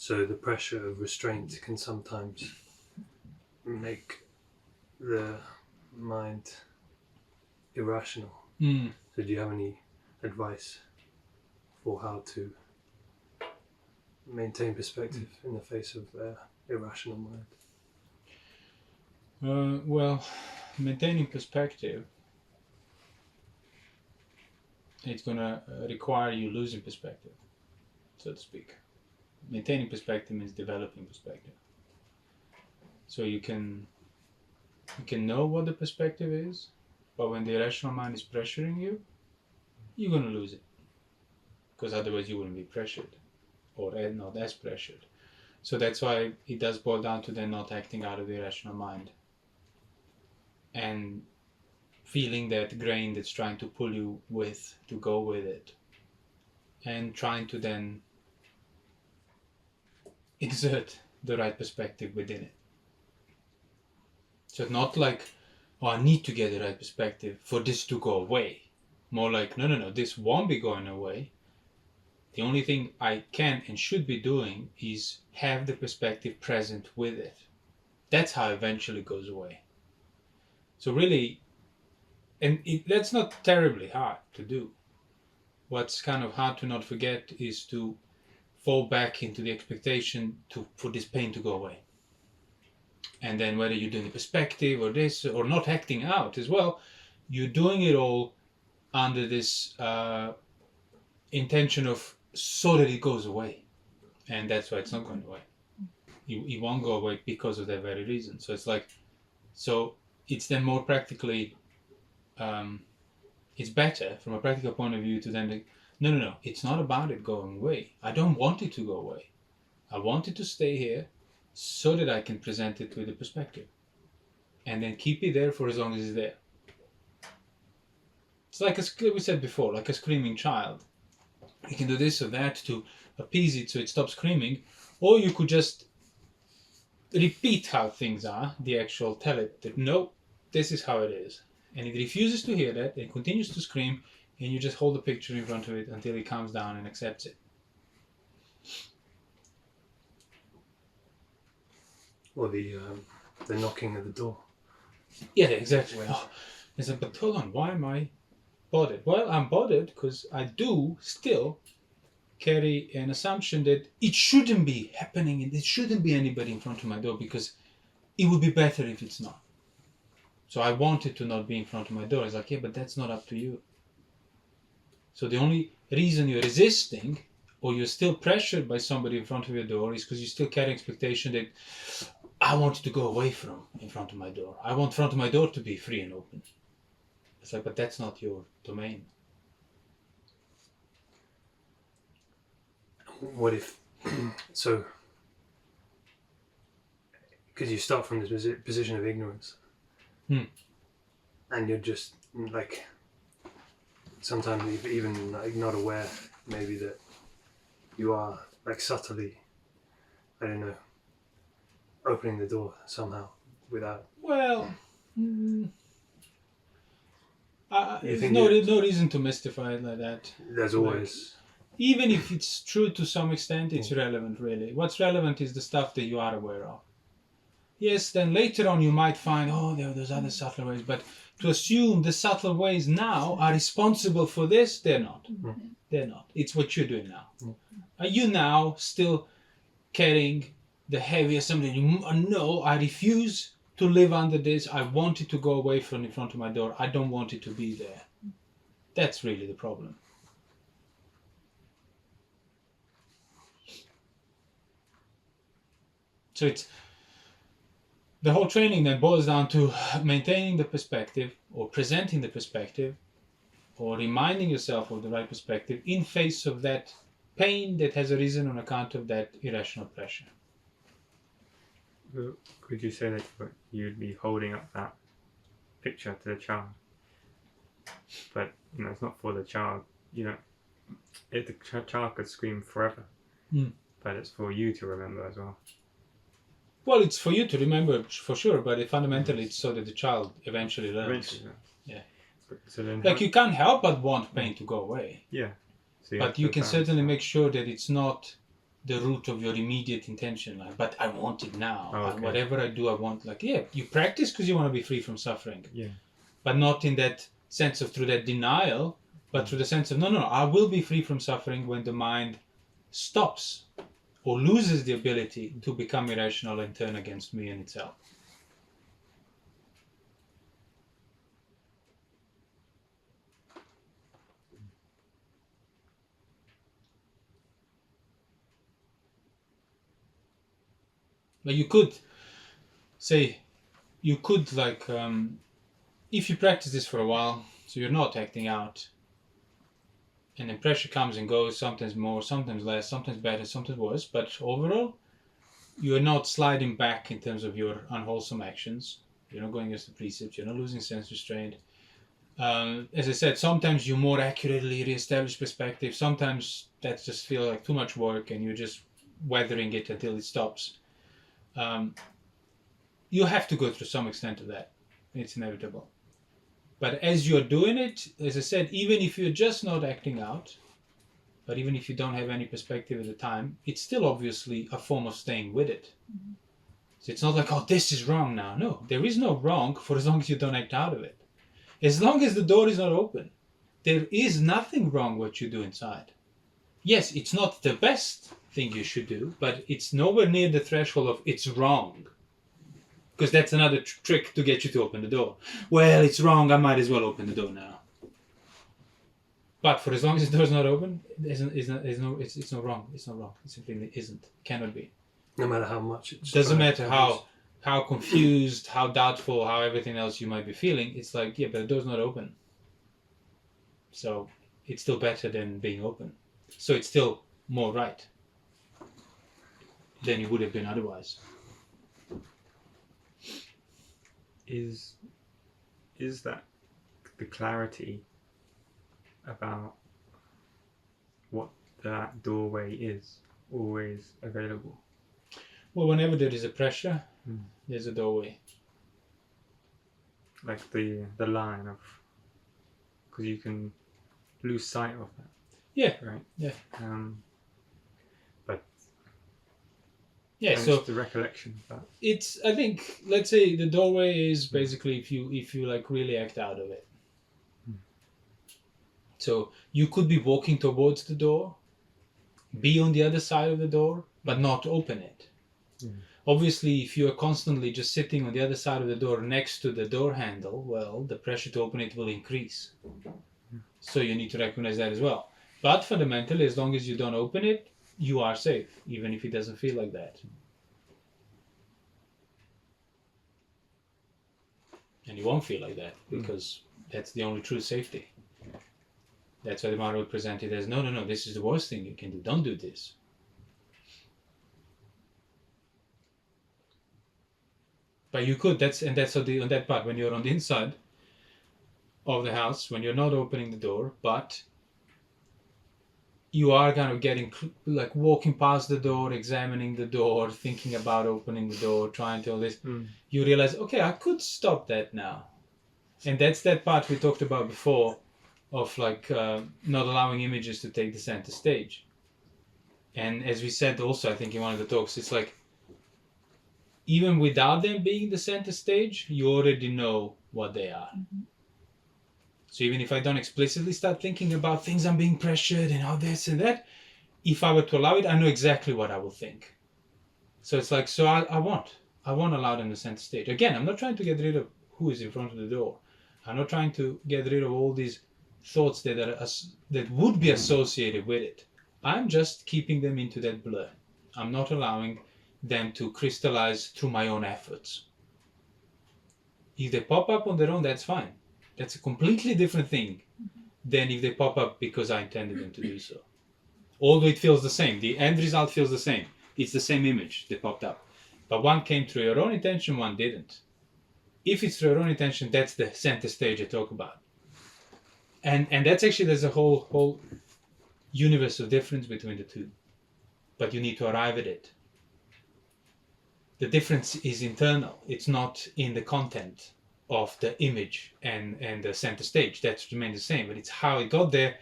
So the pressure of restraint can sometimes make the mind irrational. So do you have any advice for how to maintain perspective in the face of irrational mind? Well, maintaining perspective, it's going to require you losing perspective, so to speak. Maintaining perspective means developing perspective. So you can know what the perspective is, but when the irrational mind is pressuring you, you're going to lose it. Because otherwise you wouldn't be pressured, or not as pressured. So that's why it does boil down to then not acting out of the irrational mind. And feeling that grain that's trying to pull you to go with it. And trying to then exert the right perspective within it. So not like, oh, I need to get the right perspective for this to go away. More like, no, this won't be going away. The only thing I can and should be doing is have the perspective present with it. That's how eventually it goes away. So really, and that's not terribly hard to do. What's kind of hard to not forget is to fall back into the expectation for this pain to go away. And then whether you're doing the perspective or this, or not acting out as well, you're doing it all under this intention of so that it goes away. And that's why it's not going away. It won't go away because of that very reason. So it's like, so it's then more practically, it's better from a practical point of view to then, no, it's not about it going away. I don't want it to go away. I want it to stay here so that I can present it with a perspective. And then keep it there for as long as it's there. It's like we said before, like a screaming child. You can do this or that to appease it so it stops screaming, or you could just repeat how things are, tell it that no, this is how it is. And it refuses to hear that, it continues to scream, and you just hold the picture in front of it until it calms down and accepts it. Or the knocking at the door. Yeah, exactly. Oh, I said, but hold on, why am I bothered? Well, I'm bothered because I do still carry an assumption that it shouldn't be happening and it shouldn't be anybody in front of my door because it would be better if it's not. So I want it to not be in front of my door. It's like, yeah, but that's not up to you. So the only reason you're resisting or you're still pressured by somebody in front of your door is because you still carry expectation that I want it to go away from in front of my door. I want front of my door to be free and open. It's like, but that's not your domain. What if, so, because you start from this position of ignorance, and you're just like, sometimes even like not aware maybe that you are like subtly, I don't know, opening the door somehow without. Well, there's no reason to mystify it like that. There's always. Even if it's true to some extent, it's relevant really. What's relevant is the stuff that you are aware of. Yes, then later on you might find, there are those other subtle ways, but to assume the subtle ways now are responsible for this, they're not. They're not. It's what you're doing now. Are you now still carrying the heavier something? No, I refuse to live under this. I want it to go away from in front of my door. I don't want it to be there. That's really the problem. So it's the whole training then boils down to maintaining the perspective or presenting the perspective or reminding yourself of the right perspective in face of that pain that has arisen on account of that irrational pressure. Could you say that you'd be holding up that picture to the child? But it's not for the child. If the child could scream forever, but it's for you to remember as well. Well, it's for you to remember for sure, but fundamentally it's so that the child eventually learns. Yeah. So then like you can't help but want pain to go away. Yeah. So but you can certainly make sure that it's not the root of your immediate intention, like, but I want it now. Oh, okay. Whatever I do, I want, like, yeah, you practice because you want to be free from suffering. Yeah. But not in that sense of through that denial, but through the sense of, no, I will be free from suffering when the mind stops or loses the ability to become irrational and turn against me and itself. But you could say, if you practice this for a while, so you're not acting out, and then pressure comes and goes, sometimes more, sometimes less, sometimes better, sometimes worse, but overall, you are not sliding back in terms of your unwholesome actions. You're not going against the precepts, you're not losing sense restraint. As I said, sometimes you more accurately reestablish perspective, sometimes that just feels like too much work and you're just weathering it until it stops. You have to go through some extent of that. It's inevitable. But as you're doing it, as I said, even if you're just not acting out, but even if you don't have any perspective at the time, it's still obviously a form of staying with it. Mm-hmm. So it's not like, oh, this is wrong now. No, there is no wrong for as long as you don't act out of it. As long as the door is not open, there is nothing wrong what you do inside. Yes, it's not the best thing you should do, but it's nowhere near the threshold of it's wrong. Because that's another trick to get you to open the door. Well, it's wrong, I might as well open the door now. But for as long as the door's not open, it's not wrong. It's not wrong. It simply isn't. Cannot be. No matter how much it's... Doesn't matter how confused, how doubtful, how everything else you might be feeling. It's like, yeah, but the door's not open. So it's still better than being open. So it's still more right than it would have been otherwise. Is that the clarity about what that doorway is always available? Well, whenever there is a pressure, there's a doorway. Like the line of, because you can lose sight of that. Yeah. Right. Yeah. But yeah. So the recollection of that. It's, I think, let's say the doorway is basically if you like really act out of it. So you could be walking towards the door, be on the other side of the door, but not open it. Obviously, if you are constantly just sitting on the other side of the door next to the door handle, well, the pressure to open it will increase. So you need to recognize that as well. But fundamentally, as long as you don't open it, you are safe, even if it doesn't feel like that. And you won't feel like that, because that's the only true safety. That's why the Mara would present it as, no, this is the worst thing you can do. Don't do this. But you could, on that part, when you're on the inside of the house, when you're not opening the door, but you are kind of getting, like walking past the door, examining the door, thinking about opening the door, trying to all this, you realize, okay, I could stop that now. And that's that part we talked about before, of like not allowing images to take the center stage. And as we said also, I think in one of the talks, it's like even without them being the center stage, you already know what they are. So even if I don't explicitly start thinking about things I'm being pressured and all this and that, if I were to allow it, I know exactly what I will think. So it's like, so I won't allow them the center stage. Again, I'm not trying to get rid of who is in front of the door. I'm not trying to get rid of all these thoughts that would be associated with it. I'm just keeping them into that blur. I'm not allowing them to crystallize through my own efforts. If they pop up on their own, that's fine. That's a completely different thing than if they pop up because I intended them to do so. Although it feels the same. The end result feels the same. It's the same image that popped up. But one came through your own intention, one didn't. If it's through your own intention, that's the center stage I talk about. And that's actually, there's a whole universe of difference between the two. But you need to arrive at it. The difference is internal. It's not in the content of the image and the center stage. That remains the same. But it's how it got there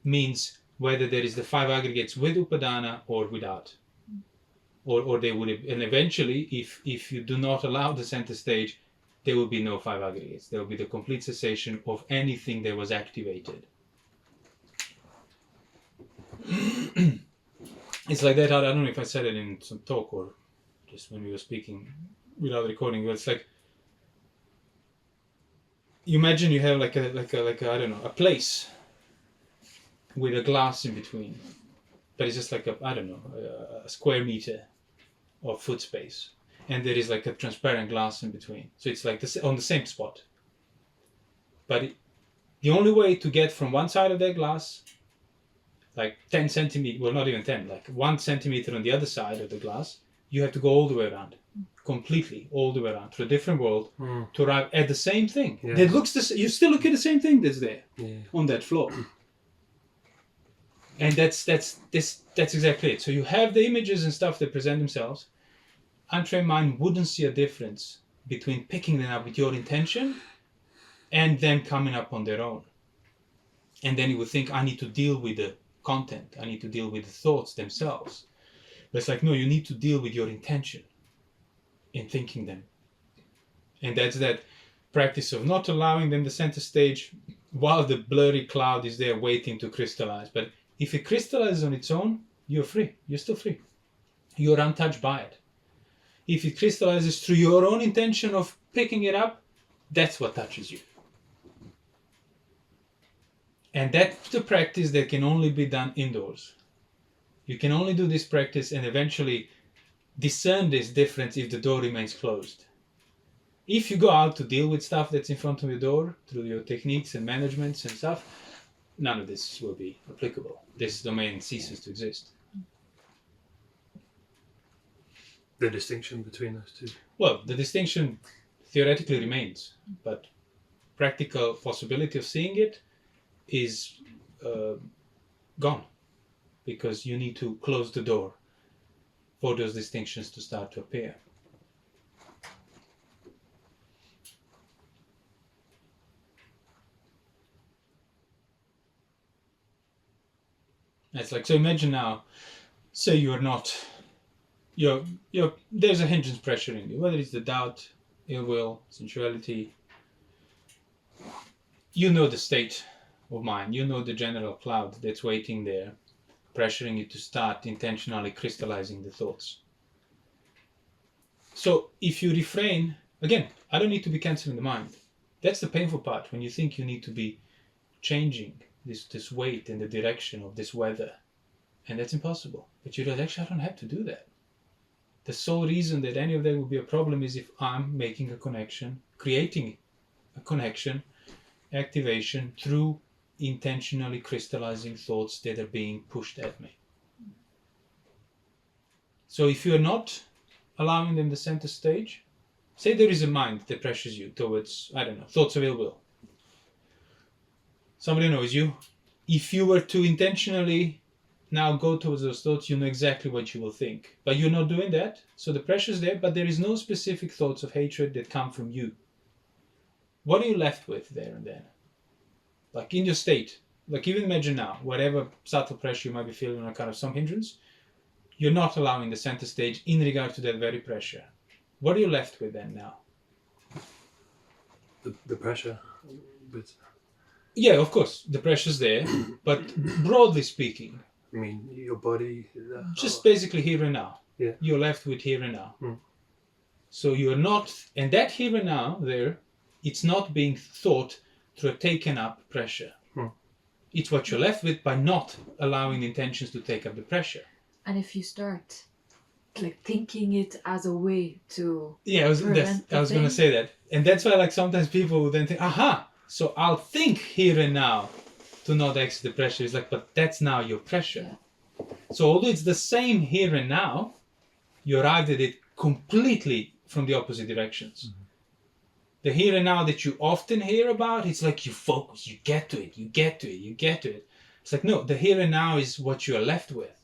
means whether there is the 5 aggregates with upadana or without. or they would have, and eventually, if you do not allow the center stage, there will be no 5 aggregates. There will be the complete cessation of anything that was activated. It's like that. I don't know if I said it in some talk or just when we were speaking without recording. But it's like, you imagine you have like a I don't know, a place with a glass in between, but it's just like a square meter of foot space, and there is like a transparent glass in between. So it's like this on the same spot. But the only way to get from one side of that glass, like 10 centimeters, well, not even 10, like 1 centimeter on the other side of the glass, you have to go all the way around, completely all the way around to a different world to arrive at the same thing. Yeah. That looks you still look at the same thing that's there on that floor. And that's exactly it. So you have the images and stuff that present themselves. Untrained mind wouldn't see a difference between picking them up with your intention and them coming up on their own. And then you would think, I need to deal with the content. I need to deal with the thoughts themselves. But it's like, no, you need to deal with your intention in thinking them. And that's that practice of not allowing them the center stage while the blurry cloud is there waiting to crystallize. But if it crystallizes on its own, you're free. You're still free. You're untouched by it. If it crystallizes through your own intention of picking it up, that's what touches you. And that's the practice that can only be done indoors. You can only do this practice and eventually discern this difference if the door remains closed. If you go out to deal with stuff that's in front of your door through your techniques and managements and stuff, none of this will be applicable. This domain ceases to exist. The distinction between those two. Well, the distinction theoretically remains, but practical possibility of seeing it is gone, because you need to close the door for those distinctions to start to appear. It's like, so imagine now, say you're not, there's a hindrance pressure in you, whether it's the doubt, ill will, sensuality. You know the state of mind, you know the general cloud that's waiting there, pressuring you to start intentionally crystallizing the thoughts. So if you refrain, again, I don't need to be canceling the mind. That's the painful part, when you think you need to be changing this weight in the direction of this weather. And that's impossible. But you realize, actually, I don't have to do that. The sole reason that any of that will be a problem is if I'm making a connection, creating a connection, activation through intentionally crystallizing thoughts that are being pushed at me. So if you're not allowing them the center stage, say there is a mind that pressures you towards, I don't know, thoughts of ill will. Somebody knows you. If you were to intentionally now go towards those thoughts, you know exactly what you will think. But you're not doing that, so the pressure's there, but there is no specific thoughts of hatred that come from you. What are you left with there and then? Like in your state, like even imagine now, whatever subtle pressure you might be feeling on account of some hindrance, you're not allowing the center stage in regard to that very pressure. What are you left with then now? The pressure. But yeah, of course, the pressure's there, but broadly speaking, I mean, your body. Just basically here and now. Yeah. You're left with here and now. So you're not, and that here and now there, it's not being thought through a taken up pressure. It's what you're left with by not allowing the intentions to take up the pressure. And if you start like thinking it as a way to I was going to say that. And that's why like sometimes people will then think, aha, so I'll think here and now to not exit the pressure. It's like, but that's now your pressure. Yeah. So although it's the same here and now, you arrived at it completely from the opposite directions. The here and now that you often hear about, it's like you focus, you get to it, you get to it, you get to it. It's like, no, the here and now is what you are left with.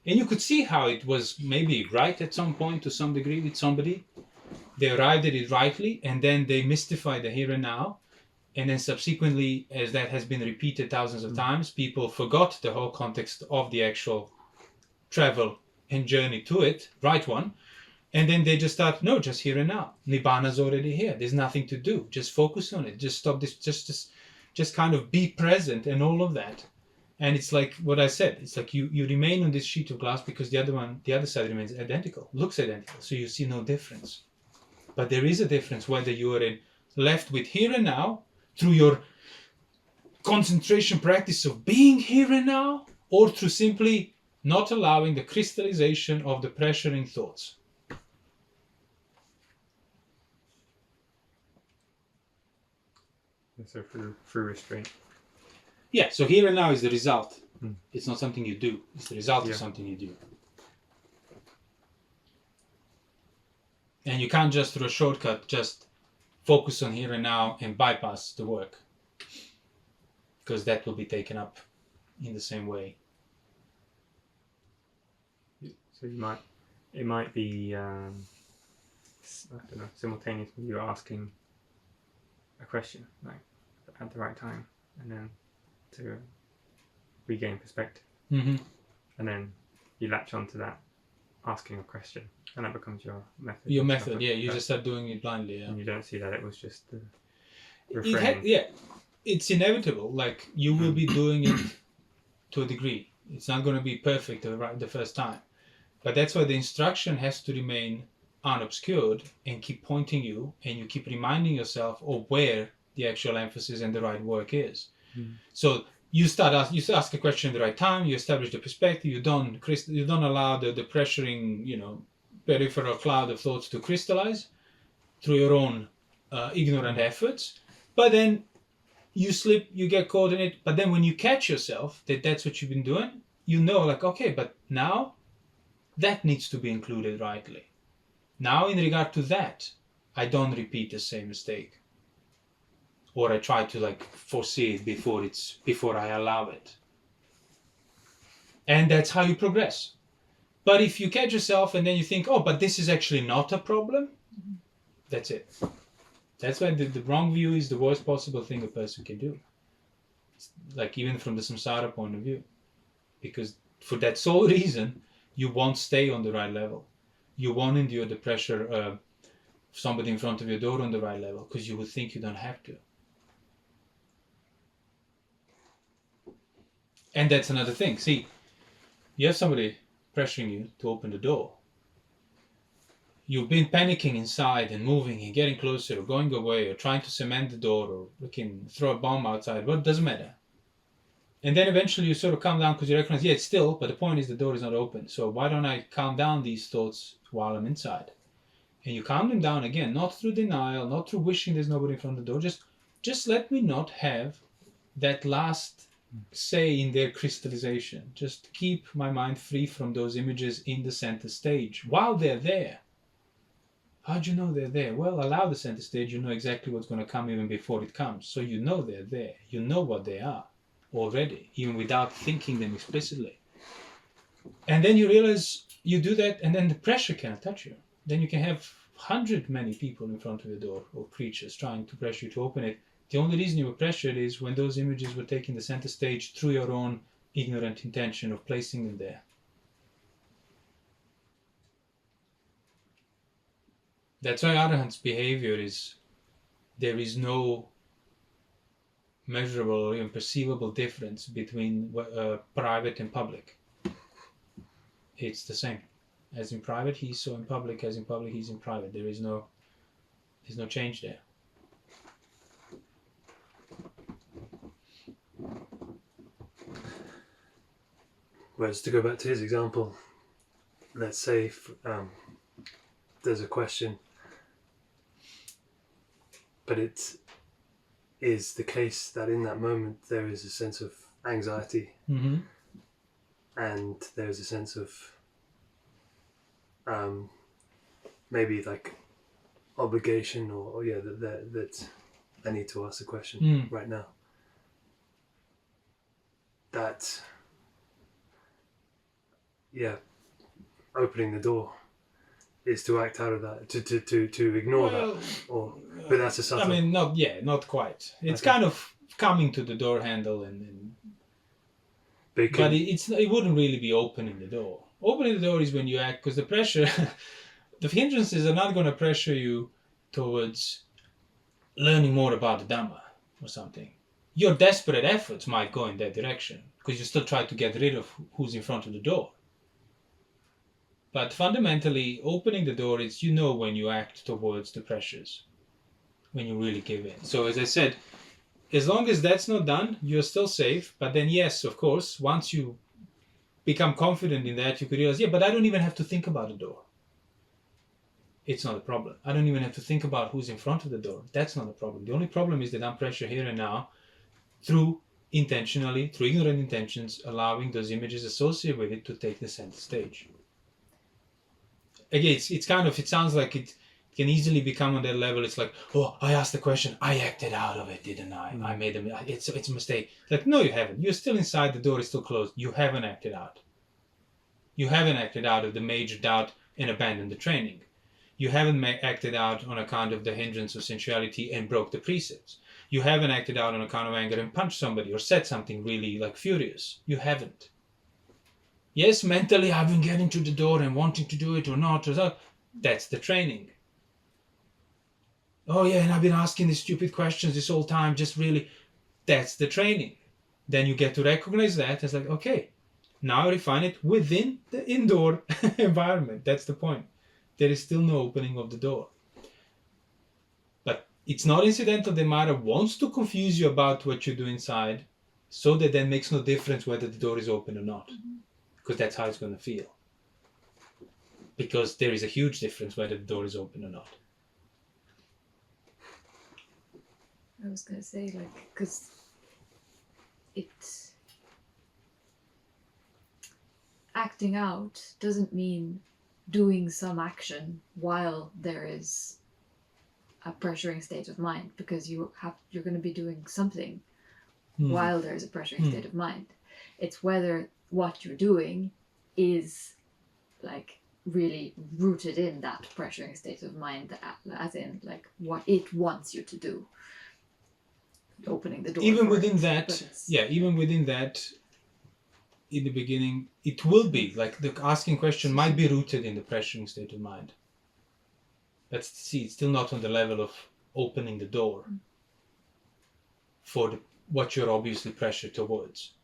And you could see how it was maybe right at some point to some degree with somebody. They arrived at it rightly, and then they mystified the here and now. And then subsequently, as that has been repeated thousands of times, people forgot the whole context of the actual travel and journey to it, right one, and then they just start, no, just here and now. Nibbana's already here. There's nothing to do. Just focus on it. Just stop this. Just kind of be present and all of that. And it's like what I said. It's like you remain on this sheet of glass because the other side remains identical, looks identical. So you see no difference. But there is a difference whether you are left with here and now through your concentration practice of being here and now, or through simply not allowing the crystallization of the pressuring thoughts. So through restraint. Yeah, so here and now is the result. Mm. It's not something you do. It's the result Yeah. of something you do. And you can't just through a shortcut just focus on here and now and bypass the work, because that will be taken up in the same way. So it might be I don't know, simultaneously you're asking a question like at the right time, and then to regain perspective, Mm-hmm. and then you latch onto that asking a question, and that becomes your method. Your and stuff method, like yeah. You that. just start doing it blindly. Yeah. And you don't see that it was just the Yeah, it's inevitable. Like you will be doing it to a degree. It's not going to be perfect the first time, but that's why the instruction has to remain unobscured and keep pointing you, and you keep reminding yourself of where the actual emphasis and the right work is. Mm. So you ask a question at the right time. You establish the perspective. You don't allow the pressuring, peripheral cloud of thoughts to crystallize through your own ignorant efforts. But then you slip, you get caught in it. But then when you catch yourself that's what you've been doing, like, okay, but now that needs to be included rightly. Now in regard to that, I don't repeat the same mistake. Or I try to foresee it before I allow it. And that's how you progress. But if you catch yourself and then you think, oh, but this is actually not a problem, that's it. That's why the wrong view is the worst possible thing a person can do. Like even from the samsara point of view. Because for that sole reason, you won't stay on the right level. You won't endure the pressure of somebody in front of your door on the right level, because you would think you don't have to. And that's another thing. See, you have somebody pressuring you to open the door. You've been panicking inside and moving and getting closer or going away or trying to cement the door or throw a bomb outside. Well, it doesn't matter. And then eventually you sort of calm down because you recognize, yeah, it's still, but the point is the door is not open. So why don't I calm down these thoughts while I'm inside? And you calm them down again, not through denial, not through wishing there's nobody in front of the door. Just let me not have that last say in their crystallization. Just keep my mind free from those images in the center stage while they're there. How'd you know they're there? Well, allow the center stage. You know exactly what's going to come even before it comes. So you know they're there. You know what they are already, even without thinking them explicitly. And then you realize you do that, and then the pressure cannot touch you. Then you can have many people in front of the door or creatures trying to pressure you to open it. The only reason you were pressured is when those images were taking the center stage through your own ignorant intention of placing them there. That's why Arahant's behavior there is no measurable or even perceivable difference between private and public. It's the same. As in private, he's so in public. As in public, he's in private. There's no change there. Whereas to go back to his example, let's say there's a question, but it is the case that in that moment there is a sense of anxiety, Mm-hmm. and there's a sense of maybe like obligation or that I need to ask a question right now. That opening the door is to act out of that, to ignore that, but that's a subtle. I mean, not quite. It's kind of coming to the door handle and but it wouldn't really be opening the door. Opening the door is when you act, because the pressure, the hindrances are not going to pressure you towards learning more about the Dhamma or something. Your desperate efforts might go in that direction because you still try to get rid of who's in front of the door. But fundamentally, opening the door is, you know, when you act towards the pressures, when you really give in. So as I said, as long as that's not done, you're still safe. But then, yes, of course, once you become confident in that, you could realize, yeah, but I don't even have to think about the door. It's not a problem. I don't even have to think about who's in front of the door. That's not a problem. The only problem is that I'm pressure here and now through intentionally, through ignorant intentions, allowing those images associated with it to take the center stage. Again, it's kind of, it sounds like it can easily become on that level. It's like, oh, I asked the question, I acted out of it, didn't I? I made it's a mistake. Like, no, you haven't. You're still inside, the door is still closed. You haven't acted out. You haven't acted out of the major doubt and abandoned the training. You haven't acted out on account of the hindrance of sensuality and broke the precepts. You haven't acted out on account of anger and punched somebody or said something really like furious. You haven't. Yes, mentally I've been getting to the door and wanting to do it or not. That's the training. Oh yeah, and I've been asking these stupid questions this whole time, just really, that's the training. Then you get to recognize that. It's like, okay, now I refine it within the indoor environment. That's the point. There is still no opening of the door. But it's not incidental that Mara wants to confuse you about what you do inside, so that then makes no difference whether the door is open or not. Because that's how it's going to feel. Because there is a huge difference whether the door is open or not. I was going to say, like, because acting out doesn't mean doing some action while there is a pressuring state of mind, because you're going to be doing something while there's a pressuring state of mind. It's whether what you're doing is like really rooted in that pressuring state of mind, as in like what it wants you to do. Opening the door. Even within that, in the beginning, it will be like the asking question might be rooted in the pressuring state of mind. Let's see, it's still not on the level of opening the door for what you're obviously pressured towards.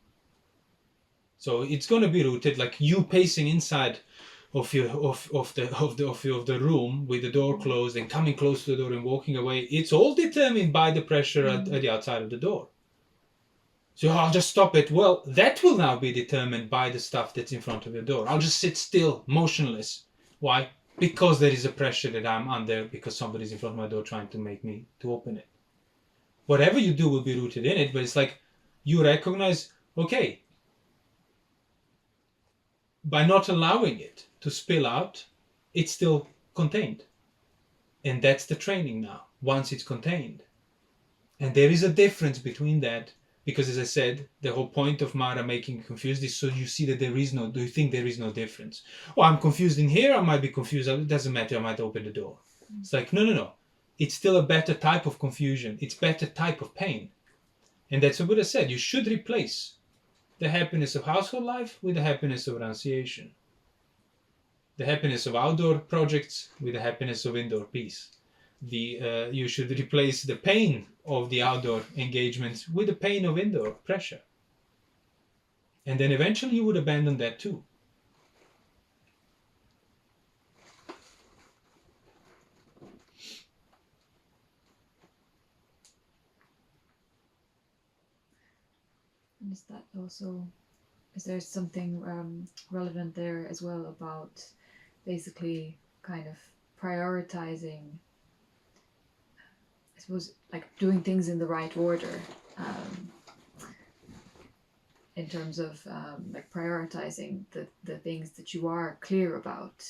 So it's going to be rooted, like you pacing inside of the room with the door closed and coming close to the door and walking away. It's all determined by the pressure at the outside of the door. So I'll just stop it. Well, that will now be determined by the stuff that's in front of your door. I'll just sit still, motionless. Why? Because there is a pressure that I'm under, because somebody's in front of my door trying to make me to open it. Whatever you do will be rooted in it, but it's like you recognize, okay, by not allowing it to spill out, it's still contained. And that's the training now, once it's contained. And there is a difference between that, because as I said, the whole point of Mara making you confused is so you see that do you think there is no difference? Oh, I'm confused in here, I might be confused, it doesn't matter, I might open the door. It's like, no. It's still a better type of confusion. It's better type of pain. And that's what Buddha said. You should replace the happiness of household life with the happiness of renunciation. The happiness of outdoor projects with the happiness of indoor peace. You should replace the pain of the outdoor engagements with the pain of indoor pressure. And then eventually you would abandon that too. And is there something relevant there as well about basically kind of prioritizing, I suppose, like doing things in the right order, in terms of like prioritizing the things that you are clear about,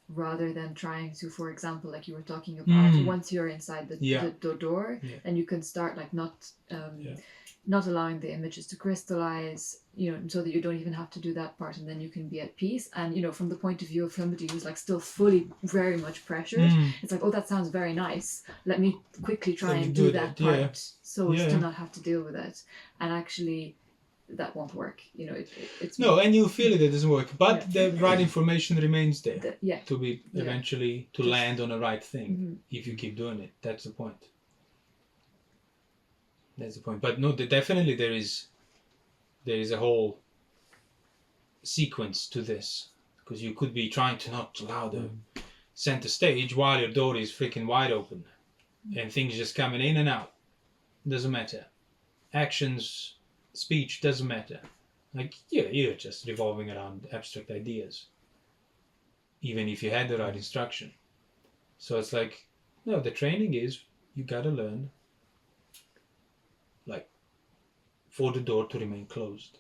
rather than trying to, for example, like you were talking about, once you're inside the door, and you can start like not allowing the images to crystallize, so that you don't even have to do that part, and then you can be at peace. And from the point of view of somebody who's like still fully very much pressured, it's like, oh, that sounds very nice, let me quickly try and do that part, so as to not have to deal with it. And actually that won't work. It's No, and you feel it doesn't work, but Yeah. the right information remains there yeah. to be Yeah. eventually to Just- land on the right thing Mhm. if you keep doing it. That's the point. That's the point. But no, definitely there is a whole sequence to this, because you could be trying to not allow the center stage while your door is freaking wide open and things just coming in and out. Doesn't matter. Actions, speech, doesn't matter. Like, you're just revolving around abstract ideas, even if you had the right instruction. So it's like, no, the training is you gotta learn, like, for the door to remain closed.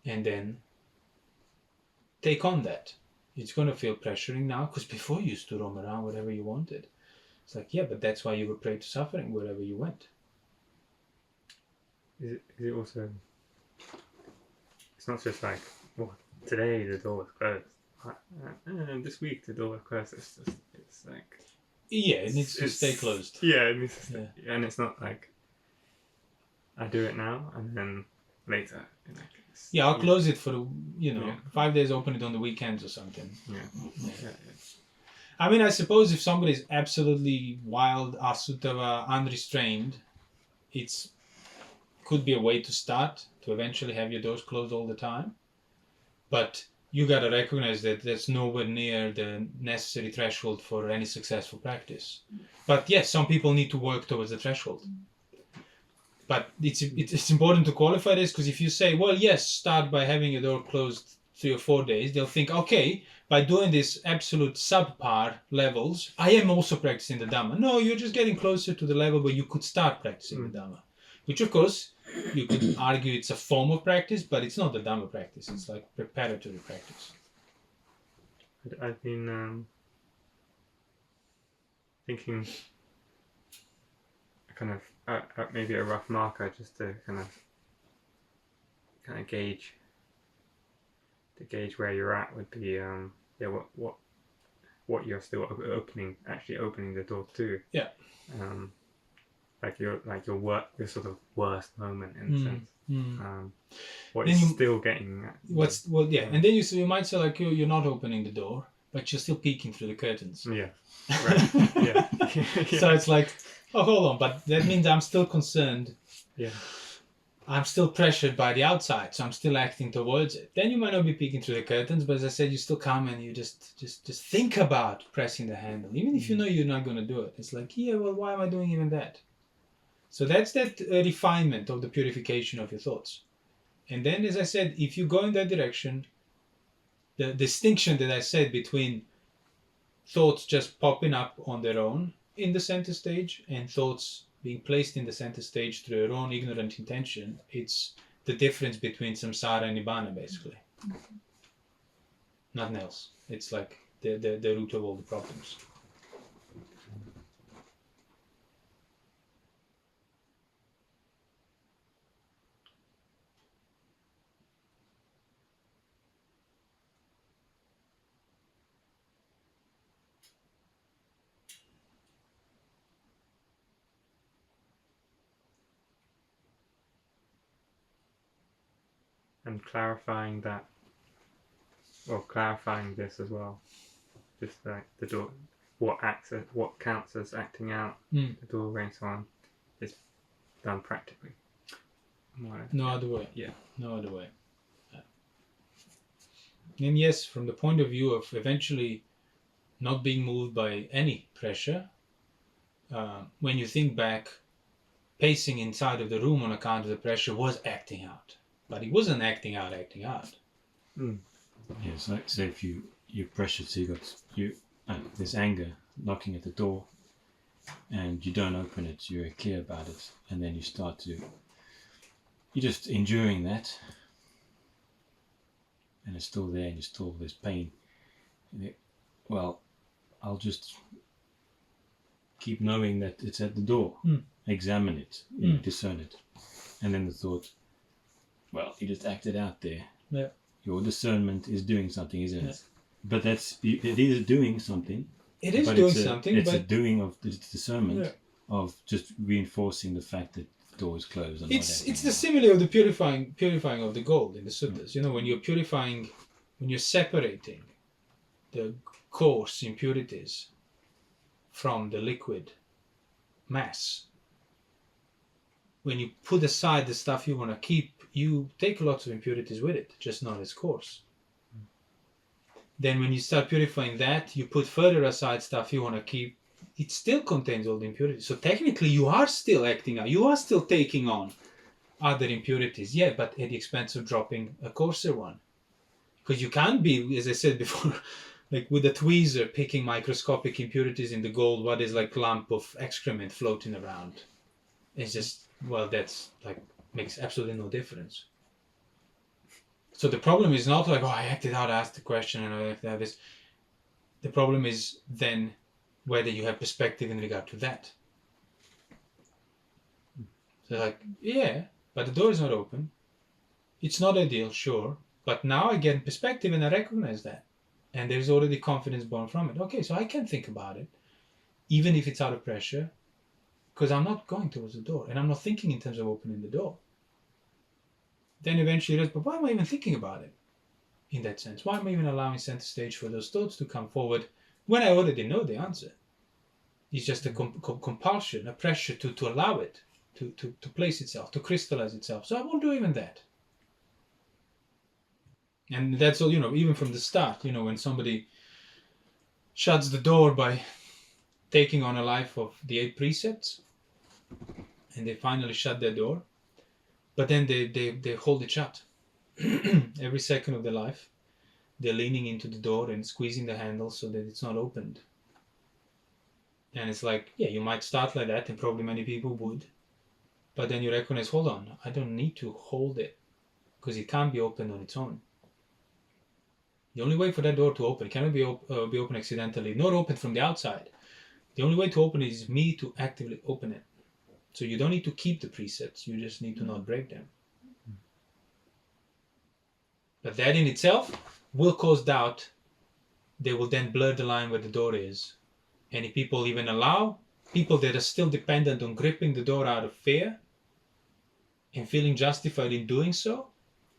And then take on that. It's going to feel pressuring now, because before you used to roam around wherever you wanted. It's like, yeah, but that's why you were prey to suffering wherever you went. Is it also... It's not just like, well, today the door was closed. This week the door was closed. It's like... Yeah, it needs to stay closed. Yeah, it needs to stay. Yeah. And it's not like I do it now and then later. Yeah, I'll close it for 5 days, open it on the weekends or something. Yeah. I mean, I suppose if somebody's absolutely wild, asutava, unrestrained, it's could be a way to start to eventually have your doors closed all the time. But you got to recognize that that's nowhere near the necessary threshold for any successful practice. But yes, some people need to work towards the threshold. But it's important to qualify this, because if you say, well, yes, start by having your door closed 3 or 4 days, they'll think, okay, by doing this absolute subpar levels, I am also practicing the Dhamma. No, you're just getting closer to the level where you could start practicing the Dhamma. Which, of course, you could argue it's a form of practice, but it's not the Dhamma practice. It's like preparatory practice. I've been thinking kind of maybe a rough marker just to kind of gauge where you're at would be what you're still actually opening the door to. Yeah. Your sort of worst moment in a sense. What Then is you- still getting at. And then you might say like, you're not opening the door, but you're still peeking through the curtains. Yeah. Right. Yeah. So it's like, oh, hold on, but that means I'm still concerned. Yeah. I'm still pressured by the outside, so I'm still acting towards it. Then you might not be peeking through the curtains, but as I said, you still come and you just think about pressing the handle, even if you know you're not going to do it. It's like, yeah, well, why am I doing even that? So that's that refinement of the purification of your thoughts. And then, as I said, if you go in that direction, the distinction that I said between thoughts just popping up on their own in the center stage and thoughts being placed in the center stage through your own ignorant intention, it's the difference between samsara and nibbana, basically. Nothing else. It's like the root of all the problems. And clarifying this as well, just like the door, what counts as acting out, the doorway and so on, is done practically. No other way. Yeah. No other way. And yes, from the point of view of eventually not being moved by any pressure, when you think back, pacing inside of the room on account of the pressure was acting out. But it wasn't acting out. Yeah, so if you're pressured, so you got this anger knocking at the door, and you don't open it, you're clear about it, and then you're just enduring that, and it's still there, and there's pain. Well, I'll just keep knowing that it's at the door. Examine it, discern it, and then the thought, well, you just acted out there. Yeah. Your discernment is doing something, isn't it? But it is doing something. It is doing something, It's but a doing of the discernment of just reinforcing the fact that door is closed. And It's the simile of the purifying of the gold in the suttas. You know, when you're purifying, when you're separating the coarse impurities from the liquid mass, when you put aside the stuff you want to keep, you take lots of impurities with it, just not as coarse. Then when you start purifying that, you put further aside stuff you want to keep, it still contains all the impurities. So technically you are still acting out, you are still taking on other impurities, yeah, but at the expense of dropping a coarser one. Because you can't be, as I said before, like with a tweezer picking microscopic impurities in the gold, what is like lump of excrement floating around. It's just, well, that's like, makes absolutely no difference. So the problem is not like, oh, I acted out, I asked the question, and I have this. The problem is then whether you have perspective in regard to that. So like, yeah, but the door is not open. It's not ideal, sure, but now I get perspective and I recognize that. And there's already confidence born from it. Okay, so I can think about it, even if it's out of pressure, because I'm not going towards the door and I'm not thinking in terms of opening the door. Then eventually, but why am I even thinking about it in that sense? Why am I even allowing center stage for those thoughts to come forward when I already know the answer? It's just a compulsion, a pressure to allow it to place itself, to crystallize itself. So I won't do even that. And that's all, you know, even from the start, you know, when somebody shuts the door by taking on a life of the 8 precepts, and they finally shut their door, but then they hold it shut. Every second of their life, they're leaning into the door and squeezing the handle so that it's not opened. And it's like, yeah, you might start like that, and probably many people would, but then you recognize, hold on, I don't need to hold it, because it can't be opened on its own. The only way for that door to open, it cannot be open accidentally, nor open from the outside. The only way to open it is me to actively open it. So you don't need to keep the precepts, you just need to not break them. But that in itself will cause doubt. They will then blur the line where the door is. And if people even allow people that are still dependent on gripping the door out of fear and feeling justified in doing so,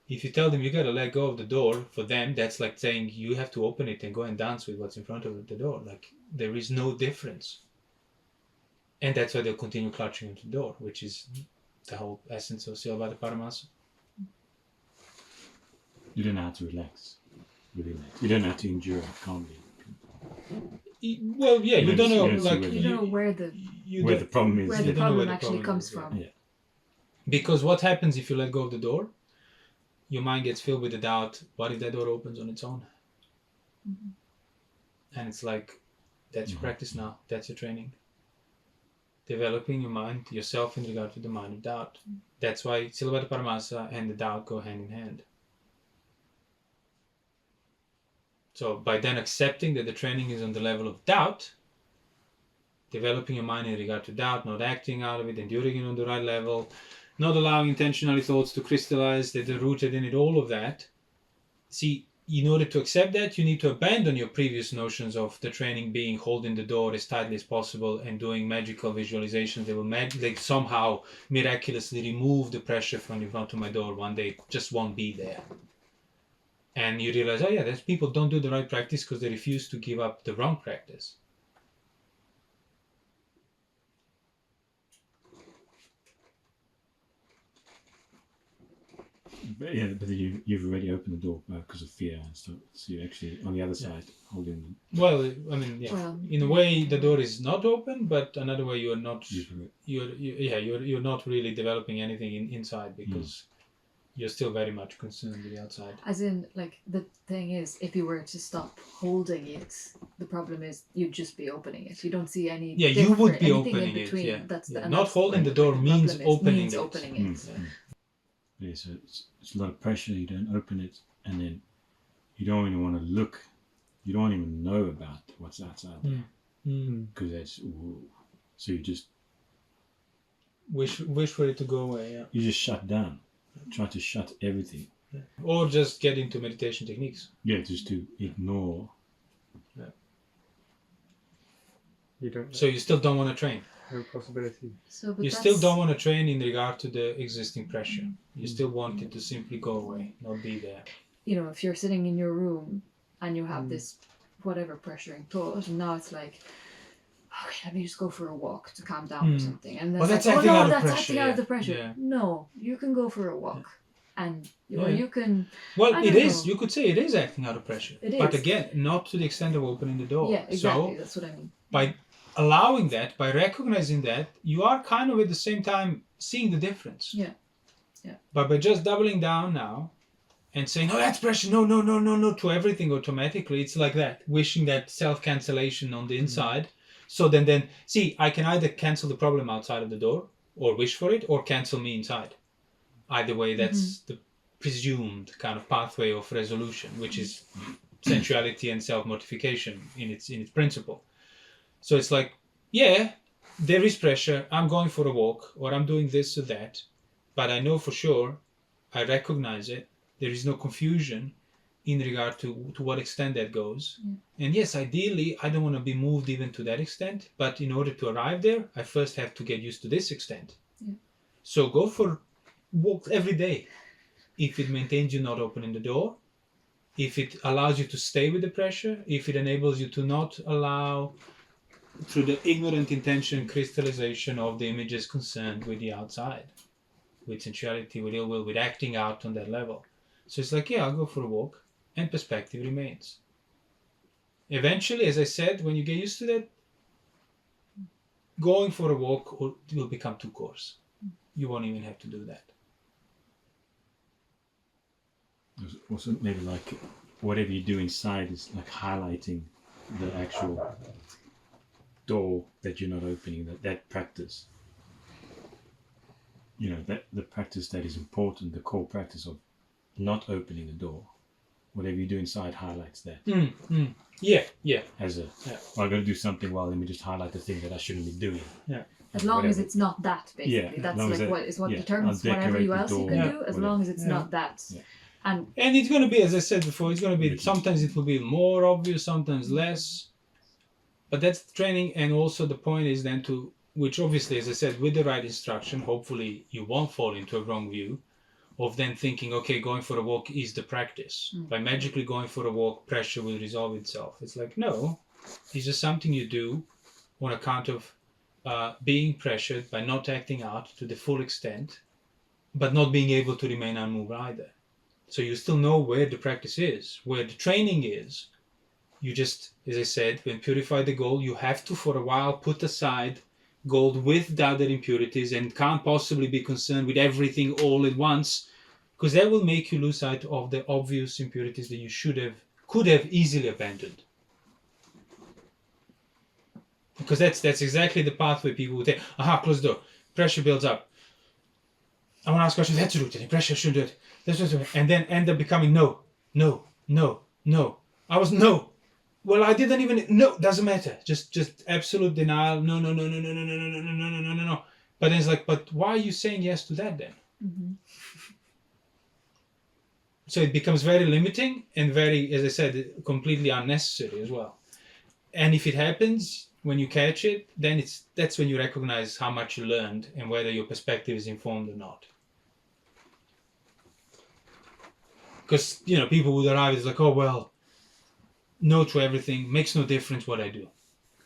if you tell them you gotta let go of the door, for them that's like saying you have to open it and go and dance with what's in front of the door. Like, there is no difference. And that's why they'll continue clutching into the door, which is the whole essence of Silavada Paramasa. You don't have to relax. You don't have to endure calmly. Well, yeah, you don't know, like you don't know where the problem is. where the problem actually comes from. Yeah. Because what happens if you let go of the door? Your mind gets filled with the doubt, what if that door opens on its own? Mm-hmm. And it's like, that's your practice now. That's your training. Developing your mind, yourself in regard to the mind of doubt. That's why Silavada Paramasa and the doubt go hand in hand. So by then accepting that the training is on the level of doubt, developing your mind in regard to doubt, not acting out of it, enduring it on the right level, not allowing intentionally thoughts to crystallize, that they're rooted in it, all of that. See, in order to accept that, you need to abandon your previous notions of the training being holding the door as tightly as possible and doing magical visualizations that will somehow miraculously remove the pressure from in front of my door one day. It just won't be there. And you realize, oh yeah, there's people don't do the right practice because they refuse to give up the wrong practice. But yeah, but you've already opened the door because of fear and stuff. So you're actually on the other side holding them. Well, I mean, yeah. Well, in a way, the door is not open, but another way, you are not. You're not really developing anything inside because you're still very much concerned with the outside. As in, like, the thing is, if you were to stop holding it, the problem is you'd just be opening it. You don't see any. Yeah, you would be opening in between. it. Yeah. That's yeah. Not holding the door means opening it. Opening it. Mm-hmm. Yeah, so it's a lot of pressure. You don't open it, and then you don't even want to look. You don't even know about what's outside there because that's so you just wish for it to go away. Yeah, you just shut down, try to shut everything, or just get into meditation techniques. Yeah, just to ignore. Yeah. You don't. So you still don't want to train. No possibility. So, but You that's, still don't want to train in regard to the existing pressure. You still want it to simply go away, not be there. you know, if you're sitting in your room and you have this whatever pressuring thought, and now it's like, okay, let me just go for a walk to calm down or something. And then Well, it's that's like, acting oh no, out of that's pressure, acting out of the yeah, pressure. yeah. No, you can go for a walk, and or Yeah. you can. Well, I it don't is. know. You could say it is acting out of pressure. It But is. again, not to the extent of opening the door. Yeah, exactly. So That's what I mean. by allowing that, by recognizing that, you are kind of at the same time seeing the difference. Yeah. Yeah. But by just doubling down now and saying, oh, that's pressure, no, to everything automatically, it's like that, wishing that self-cancellation on the inside. So then, see, I can either cancel the problem outside of the door, or wish for it, or cancel me inside. Either way, that's the presumed kind of pathway of resolution, which is sensuality and self-mortification in its principle. So it's like, yeah, there is pressure, I'm going for a walk, or I'm doing this or that, but I know for sure, I recognize it, there is no confusion in regard to what extent that goes. And yes, ideally, I don't want to be moved even to that extent, but in order to arrive there, I first have to get used to this extent. So go for walks every day. If it maintains you not opening the door, if it allows you to stay with the pressure, if it enables you to not allow, through the ignorant intention, crystallization of the images concerned with the outside, with sensuality, with ill will, with acting out on that level. So it's like, yeah, I'll go for a walk, and perspective remains. Eventually, as I said, when you get used to that, going for a walk will become too coarse. You won't even have to do that. There's also maybe like whatever you do inside is like highlighting the actual door that you're not opening, that practice. You know, that the practice that is important, the core practice of not opening the door. Whatever you do inside highlights that. Yeah. As a, Yeah. well, I've got to do something, well, let me just highlight the thing that I shouldn't be doing. Yeah. As long as Whatever. it's not that, basically. Yeah, That's long as like it- what is what yeah, determines I'll whatever decorate you the else you door, can yeah, do, as whatever. long as it's Yeah. not that. Yeah. And And it's going to be, as I said before, it's going to be, Rigid. sometimes it will be more obvious, sometimes less. But that's the training, and also the point is then to, which obviously, as I said, with the right instruction, hopefully you won't fall into a wrong view of then thinking, okay, going for a walk is the practice. By magically going for a walk, pressure will resolve itself. It's like, no, it's just something you do on account of being pressured by not acting out to the full extent, but not being able to remain unmoved either. So you still know where the practice is, where the training is. You just, as I said, when purify the gold, you have to for a while put aside gold with the other impurities and can't possibly be concerned with everything all at once, because that will make you lose sight of the obvious impurities that you could have easily abandoned. Because that's exactly the pathway people would take. Aha, close the door. Pressure builds up. I want to ask questions. That's root. Pressure shouldn't do it. That's what, and then end up becoming no. I was no. Well, I didn't even. No, doesn't matter. Just absolute denial. No. But then it's like, but why are you saying yes to that then? So it becomes very limiting and very, as I said, completely unnecessary as well. And if it happens, when you catch it, then that's when you recognize how much you learned and whether your perspective is informed or not. Because, people would arrive, it's like, oh, well, no to everything, makes no difference what I do.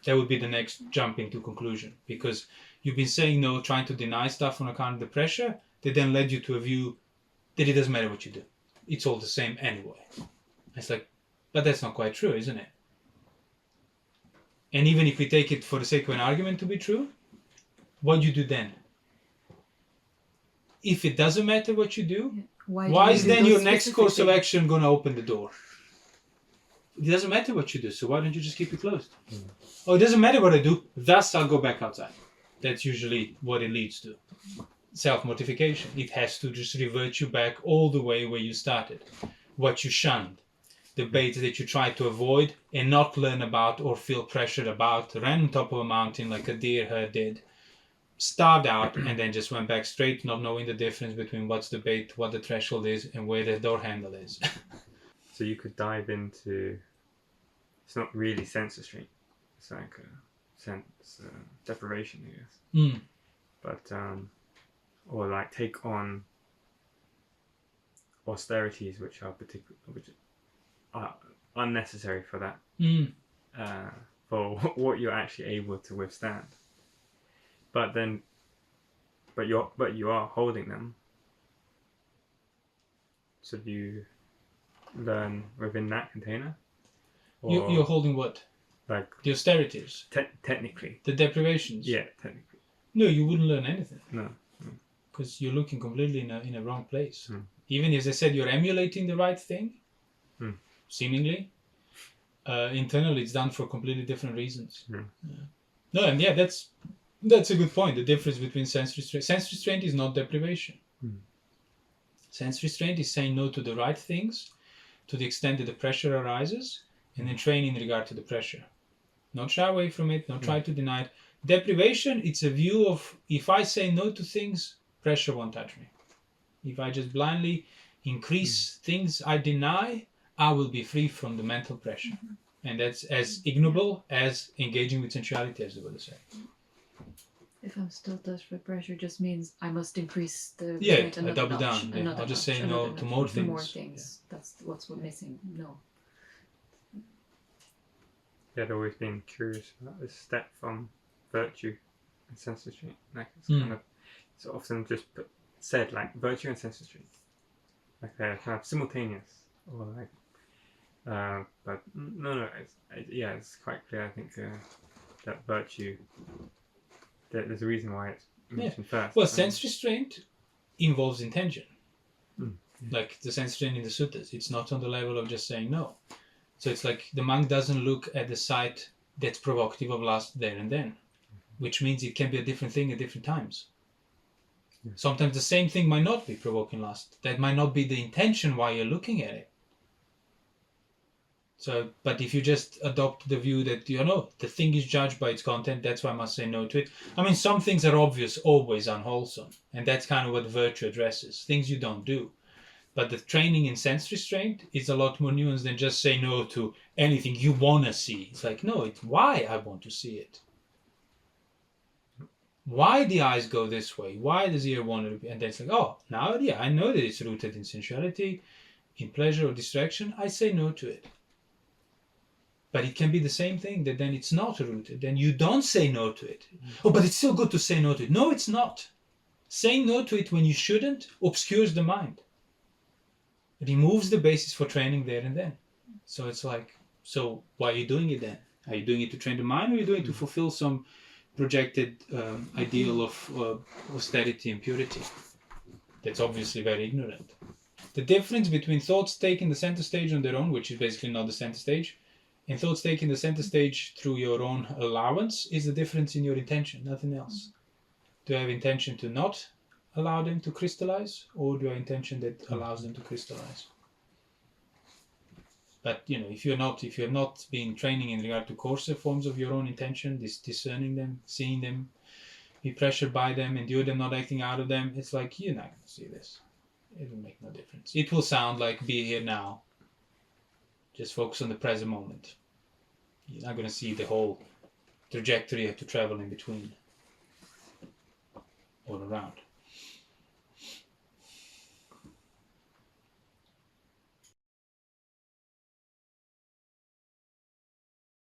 That would be the next jumping to conclusion. Because you've been saying no, trying to deny stuff on account of the pressure, that then led you to a view that it doesn't matter what you do. It's all the same anyway. It's like, but that's not quite true, isn't it? And even if we take it for the sake of an argument to be true, what do you do then? If it doesn't matter what you do, why is then your next course of action going to open the door? It doesn't matter what you do, so why don't you just keep it closed? Oh, it doesn't matter what I do, thus I'll go back outside. That's usually what it leads to. Self-mortification. It has to just revert you back all the way where you started. What you shunned. The bait that you tried to avoid and not learn about or feel pressured about, ran on top of a mountain like a deer herd did, starved out, and then just went back straight, not knowing the difference between what's the bait, what the threshold is, and where the door handle is. So you could dive into, it's not really sense restraint, it's like sense deprivation, I guess. Mm. But or like take on austerities which are unnecessary for that, for what you're actually able to withstand. But you are holding them. So do you learn within that container? Or You're holding what? like The austerities, technically? the deprivations. Yeah, technically. No, you wouldn't learn anything. No. Because you're looking completely in a wrong place. Mm. Even as I said, you're emulating the right thing, seemingly. Internally, it's done for completely different reasons. Mm. Yeah. No, and yeah, that's a good point. The difference between sense restraint. Sense restraint is not deprivation. Mm. Sense restraint is saying no to the right things to the extent that the pressure arises, and then train in regard to the pressure. Not shy away from it, not try to deny it. Deprivation, it's a view of, if I say no to things, pressure won't touch me. If I just blindly increase things I deny, I will be free from the mental pressure. And that's as ignoble as engaging with sensuality, as the Buddha said. If I'm still touched by pressure, just means I must increase the Yeah, restraint I another double notch, down. Yeah. another I'll just notch, say another no to notch, more to things. more things. That's what's missing. No. Yeah, I'd always been curious about this step from virtue and sense restraint. Like it's kind of, it's often just said like virtue and sense restraint, like they're kind of simultaneous, or like, but no, it's quite clear. I think that virtue, there's a reason why it's mentioned first. Well, sense restraint involves intention. Like the sense restraint in the suttas, it's not on the level of just saying no. So it's like the monk doesn't look at the sight that's provocative of lust there and then, which means it can be a different thing at different times. Sometimes the same thing might not be provoking lust. That might not be the intention why you're looking at it. So, but if you just adopt the view that, the thing is judged by its content, that's why I must say no to it. I mean, some things are obvious, always unwholesome. And that's kind of what virtue addresses. Things you don't do. But the training in sense restraint is a lot more nuanced than just say no to anything you want to see. It's like, no, it's why I want to see it. Why the eyes go this way? Why does the ear want to be? And then it's like, oh, now, yeah, I know that it's rooted in sensuality, in pleasure or distraction. I say no to it. But it can be the same thing, that then it's not rooted. Then you don't say no to it. Oh, but it's still good to say no to it. No, it's not. Saying no to it when you shouldn't obscures the mind. It removes the basis for training there and then. So it's like, so why are you doing it then? Are you doing it to train the mind, or are you doing it to fulfill some projected ideal of austerity and purity? That's obviously very ignorant. The difference between thoughts taking the center stage on their own, which is basically not the center stage, and thoughts taking the center stage through your own allowance is the difference in your intention, nothing else. Do I have intention to not allow them to crystallize, or do I have intention that allows them to crystallize? But if you have not been training in regard to coarser forms of your own intention, discerning them, seeing them, be pressured by them, endure them, not acting out of them, it's like you're not going to see this. It will make no difference. It will sound like be here now. Just focus on the present moment. You're not going to see the whole trajectory you have to travel in between or around.